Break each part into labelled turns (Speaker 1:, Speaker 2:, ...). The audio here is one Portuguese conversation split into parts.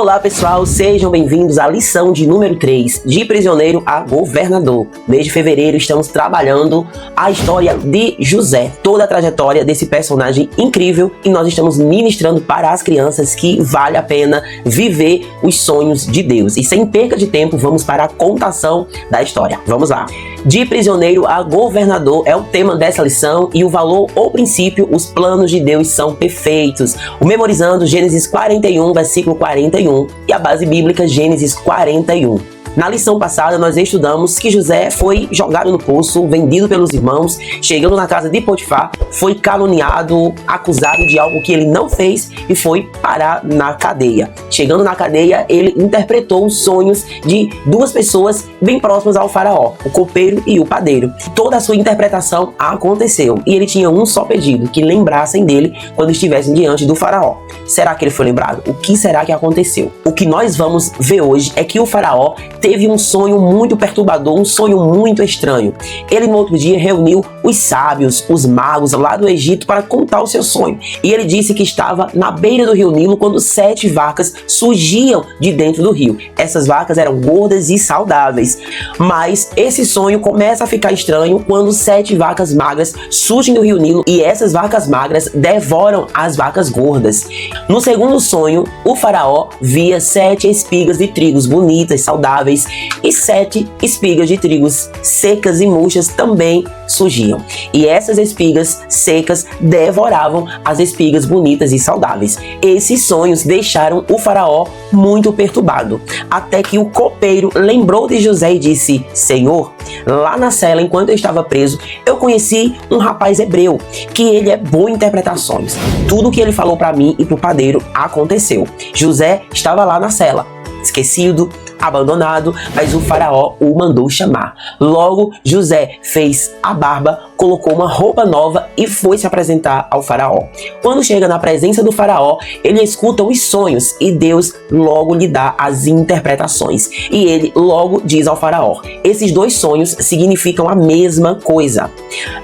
Speaker 1: Olá pessoal, sejam bem-vindos à lição de número 3, de prisioneiro a governador. Mês de fevereiro estamos trabalhando a história de José, toda a trajetória desse personagem incrível, e nós estamos ministrando para as crianças que vale a pena viver os sonhos de Deus. E sem perca de tempo, vamos para a contação da história. Vamos lá. De prisioneiro a governador é o tema dessa lição, e o valor ou princípio, os planos de Deus são perfeitos. O memorizando Gênesis 41, versículo 41, e a base bíblica Gênesis 41. Na lição passada nós estudamos que José foi jogado no poço, vendido pelos irmãos, chegando na casa de Potifar, foi caluniado, acusado de algo que ele não fez e foi parar na cadeia. Chegando na cadeia, ele interpretou os sonhos de duas pessoas bem próximas ao faraó, o copeiro e o padeiro. Toda a sua interpretação aconteceu e ele tinha um só pedido, que lembrassem dele quando estivessem diante do faraó. Será que ele foi lembrado? O que será que aconteceu? O que nós vamos ver hoje é que o faraó teve um sonho muito perturbador, um sonho muito estranho. Ele no outro dia reuniu os sábios, os magos lá do Egito para contar o seu sonho. E ele disse que estava na beira do rio Nilo quando 7 vacas surgiam de dentro do rio. Essas vacas eram gordas e saudáveis. Mas esse sonho começa a ficar estranho quando 7 vacas magras surgem do rio Nilo e essas vacas magras devoram as vacas gordas. No segundo sonho, o faraó via 7 espigas de trigos bonitas, saudáveis, e 7 espigas de trigos secas e murchas também surgiam. E essas espigas secas devoravam as espigas bonitas e saudáveis. Esses sonhos deixaram o faraó muito perturbado, até que o copeiro lembrou de José e disse: Senhor, lá na cela, enquanto eu estava preso, eu conheci um rapaz hebreu, que ele é bom em interpretações. Tudo o que ele falou para mim e para o padeiro aconteceu. José estava lá na cela, esquecido, abandonado, mas o faraó o mandou chamar. Logo, José fez a barba, colocou uma roupa nova e foi se apresentar ao faraó. Quando chega na presença do faraó, ele escuta os sonhos e Deus logo lhe dá as interpretações. E ele logo diz ao faraó: esses 2 sonhos significam a mesma coisa.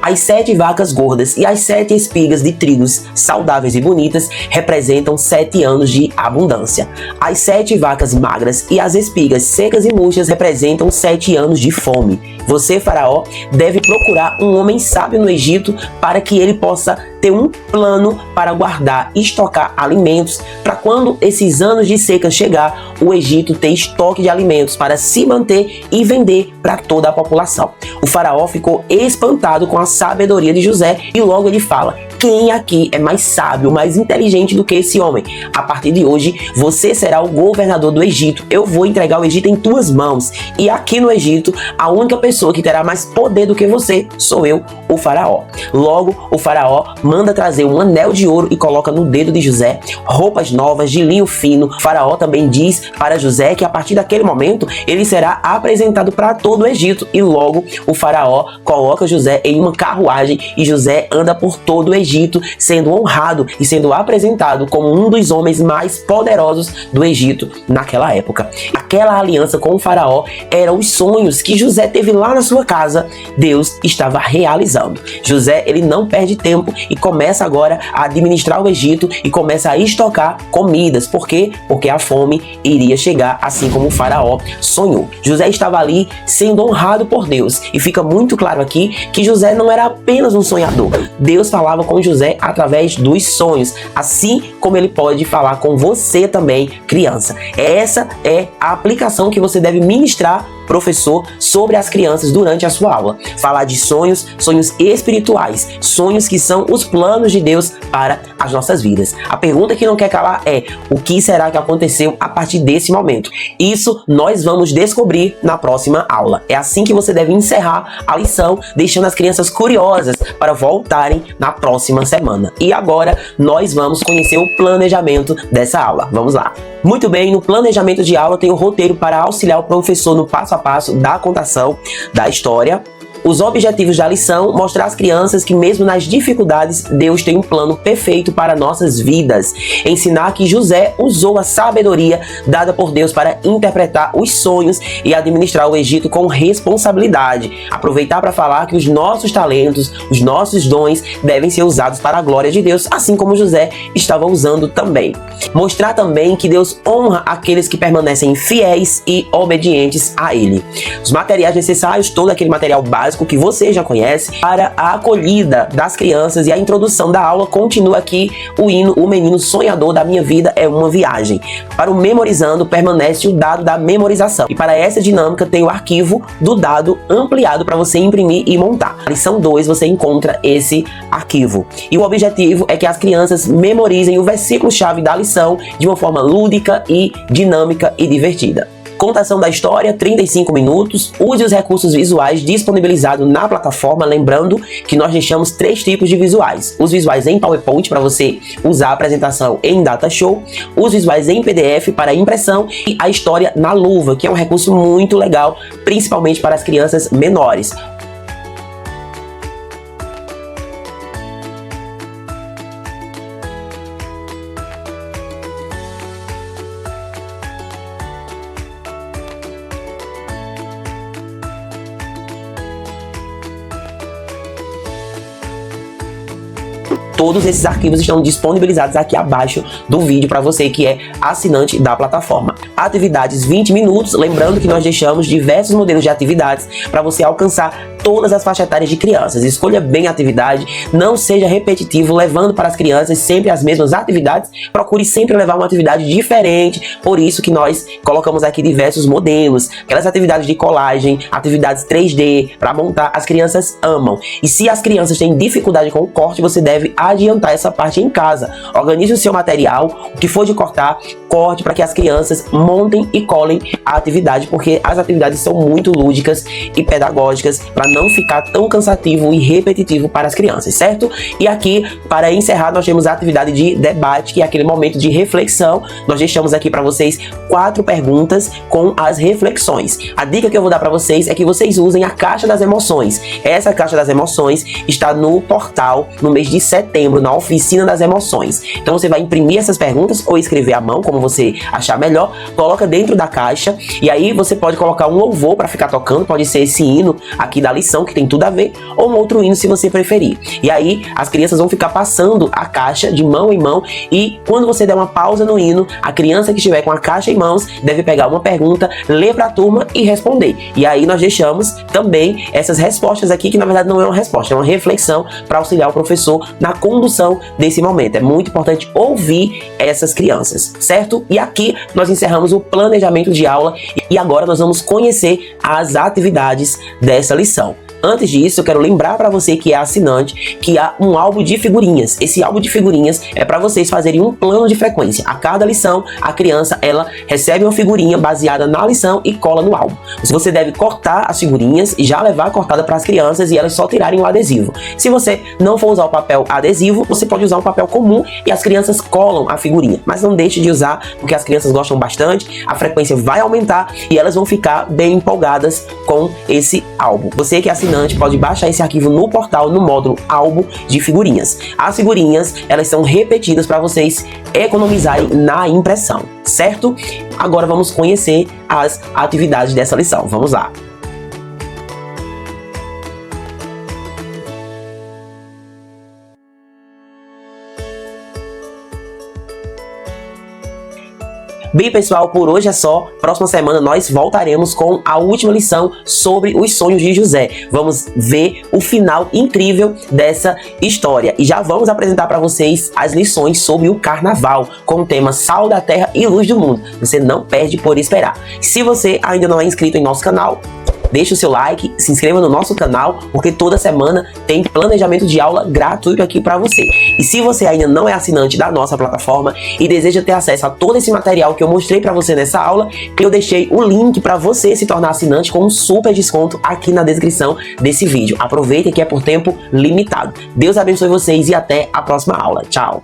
Speaker 1: As 7 vacas gordas e as 7 espigas de trigos saudáveis e bonitas representam 7 anos de abundância. As 7 vacas magras e as espigas secas e murchas representam 7 anos de fome. Você, faraó, deve procurar um homem sábio no Egito para que ele possa ter um plano para guardar e estocar alimentos, para quando esses anos de seca chegar, o Egito ter estoque de alimentos para se manter e vender para toda a população. O faraó ficou espantado com a sabedoria de José e logo ele fala: quem aqui é mais sábio, mais inteligente do que esse homem? A partir de hoje, você será o governador do Egito. Eu vou entregar o Egito em tuas mãos. E aqui no Egito, a única pessoa que terá mais poder do que você sou eu, o faraó. Logo, o faraó manda trazer um anel de ouro e coloca no dedo de José, roupas novas de linho fino. O faraó também diz para José que a partir daquele momento, ele será apresentado para todo o Egito. E logo, o faraó coloca José em uma carruagem e José anda por todo o Egito, sendo honrado e sendo apresentado como um dos homens mais poderosos do Egito naquela época. Aquela aliança com o faraó eram os sonhos que José teve lá na sua casa, Deus estava realizando. José, ele não perde tempo e começa agora a administrar o Egito e começa a estocar comidas. Por quê? Porque a fome iria chegar, assim como o faraó sonhou. José estava ali sendo honrado por Deus, e fica muito claro aqui que José não era apenas um sonhador. Deus falava com José através dos sonhos, assim como ele pode falar com você também, criança. Essa é a aplicação que você deve ministrar, professor, sobre as crianças durante a sua aula. Falar de sonhos, sonhos espirituais, sonhos que são os planos de Deus para as nossas vidas. A pergunta que não quer calar é: o que será que aconteceu a partir desse momento? Isso nós vamos descobrir na próxima aula. É assim que você deve encerrar a lição, deixando as crianças curiosas para voltarem na próxima semana. E agora nós vamos conhecer o planejamento dessa aula. Vamos lá. Muito bem, no planejamento de aula tem o roteiro para auxiliar o professor no passo a passo da contação da história. Os objetivos da lição: mostrar às crianças que mesmo nas dificuldades, Deus tem um plano perfeito para nossas vidas. Ensinar que José usou a sabedoria dada por Deus para interpretar os sonhos e administrar o Egito com responsabilidade. Aproveitar para falar que os nossos talentos, os nossos dons devem ser usados para a glória de Deus, assim como José estava usando também. Mostrar também que Deus honra aqueles que permanecem fiéis e obedientes a Ele. Os materiais necessários, todo aquele material básico que você já conhece, para a acolhida das crianças. E a introdução da aula continua aqui o hino O Menino Sonhador da Minha Vida é uma Viagem. Para o memorizando permanece o dado da memorização. E para essa dinâmica tem o arquivo do dado ampliado para você imprimir e montar. Na lição 2 você encontra esse arquivo. E o objetivo é que as crianças memorizem o versículo-chave da lição de uma forma lúdica e dinâmica e divertida. Contação da história, 35 minutos. Use os recursos visuais disponibilizados na plataforma, lembrando que nós deixamos 3 tipos de visuais. Os visuais em PowerPoint para você usar a apresentação em Data Show, os visuais em PDF para impressão e a história na luva, que é um recurso muito legal, principalmente para as crianças menores. Todos esses arquivos estão disponibilizados aqui abaixo do vídeo para você que é assinante da plataforma. Atividades 20 minutos, lembrando que nós deixamos diversos modelos de atividades para você alcançar todas as faixas etárias de crianças. Escolha bem a atividade, não seja repetitivo, levando para as crianças sempre as mesmas atividades. Procure sempre levar uma atividade diferente, por isso que nós colocamos aqui diversos modelos. Aquelas atividades de colagem, atividades 3D, para montar, as crianças amam. E se as crianças têm dificuldade com o corte, você deve adiantar essa parte em casa. Organize o seu material, o que for de cortar, corte para que as crianças montem e colhem a atividade, porque as atividades são muito lúdicas e pedagógicas para não ficar tão cansativo e repetitivo para as crianças, certo? E aqui, para encerrar, nós temos a atividade de debate, que é aquele momento de reflexão. Nós deixamos aqui para vocês 4 perguntas com as reflexões. A dica que eu vou dar para vocês é que vocês usem a caixa das emoções. Essa caixa das emoções está no portal no mês de setembro, na oficina das emoções. Então você vai imprimir essas perguntas ou escrever à mão, como você achar melhor, coloca dentro da caixa e aí você pode colocar um louvor para ficar tocando, pode ser esse hino aqui da lição, que tem tudo a ver, ou um outro hino se você preferir. E aí as crianças vão ficar passando a caixa de mão em mão e quando você der uma pausa no hino, a criança que estiver com a caixa em mãos deve pegar uma pergunta, ler para a turma e responder. E aí nós deixamos também essas respostas aqui, que na verdade não é uma resposta, é uma reflexão para auxiliar o professor na condução desse momento. É muito importante ouvir essas crianças, certo? E aqui nós encerramos o planejamento de aula e agora nós vamos conhecer as atividades dessa lição. Antes disso, eu quero lembrar para você que é assinante que há um álbum de figurinhas. Esse álbum de figurinhas é para vocês fazerem um plano de frequência. A cada lição, a criança ela recebe uma figurinha baseada na lição e cola no álbum. Você deve cortar as figurinhas e já levar cortada para as crianças e elas só tirarem o adesivo. Se você não for usar o papel adesivo, você pode usar um papel comum e as crianças colam a figurinha. Mas não deixe de usar, porque as crianças gostam bastante, a frequência vai aumentar e elas vão ficar bem empolgadas com esse álbum. Você que é assinante pode baixar esse arquivo no portal, no módulo álbum de figurinhas. As figurinhas, elas são repetidas para vocês economizarem na impressão, certo? Agora vamos conhecer as atividades dessa lição. Vamos lá. Bem, pessoal, por hoje é só. Próxima semana nós voltaremos com a última lição sobre os sonhos de José. Vamos ver o final incrível dessa história. E já vamos apresentar para vocês as lições sobre o carnaval, com o tema Sal da Terra e Luz do Mundo. Você não perde por esperar. Se você ainda não é inscrito em nosso canal, deixe o seu like, se inscreva no nosso canal, porque toda semana tem planejamento de aula gratuito aqui para você. E se você ainda não é assinante da nossa plataforma e deseja ter acesso a todo esse material que eu mostrei para você nessa aula, eu deixei o link para você se tornar assinante com um super desconto aqui na descrição desse vídeo. Aproveite que é por tempo limitado. Deus abençoe vocês e até a próxima aula. Tchau!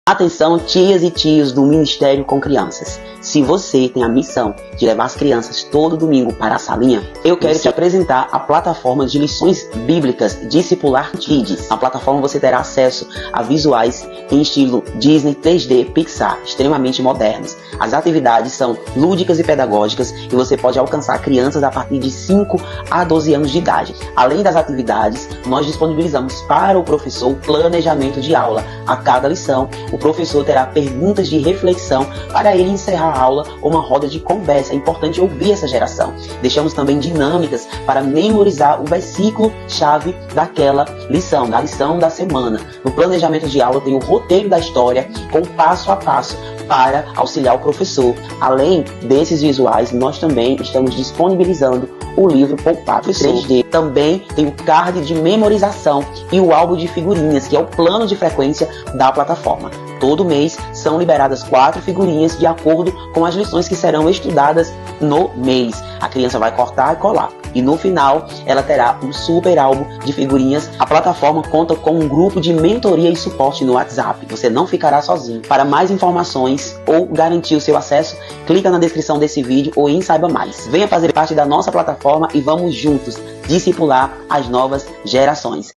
Speaker 1: Atenção, tias e tios do Ministério com Crianças.
Speaker 2: Se você tem a missão de levar as crianças todo domingo para a salinha, eu quero te apresentar a plataforma de lições bíblicas Discipular Kids. Na plataforma você terá acesso a visuais em estilo Disney, 3D, Pixar, extremamente modernos. As atividades são lúdicas e pedagógicas e você pode alcançar crianças a partir de 5 a 12 anos de idade. Além das atividades, nós disponibilizamos para o professor o planejamento de aula. A cada lição, o professor terá perguntas de reflexão para ele encerrar a aula ou uma roda de conversa. É importante ouvir essa geração. Deixamos também dinâmicas para memorizar o versículo-chave daquela lição, da lição da semana. No planejamento de aula tem o roteiro da história com passo a passo para auxiliar o professor. Além desses visuais, nós também estamos disponibilizando o livro Poupado 3D. Também tem o card de memorização e o álbum de figurinhas, que é o plano de frequência da plataforma. Todo mês são liberadas 4 figurinhas de acordo com as lições que serão estudadas no mês. A criança vai cortar e colar. E no final, ela terá um super álbum de figurinhas. A plataforma conta com um grupo de mentoria e suporte no WhatsApp. Você não ficará sozinho. Para mais informações ou garantir o seu acesso, clica na descrição desse vídeo ou em Saiba Mais. Venha fazer parte da nossa plataforma e vamos juntos discipular as novas gerações.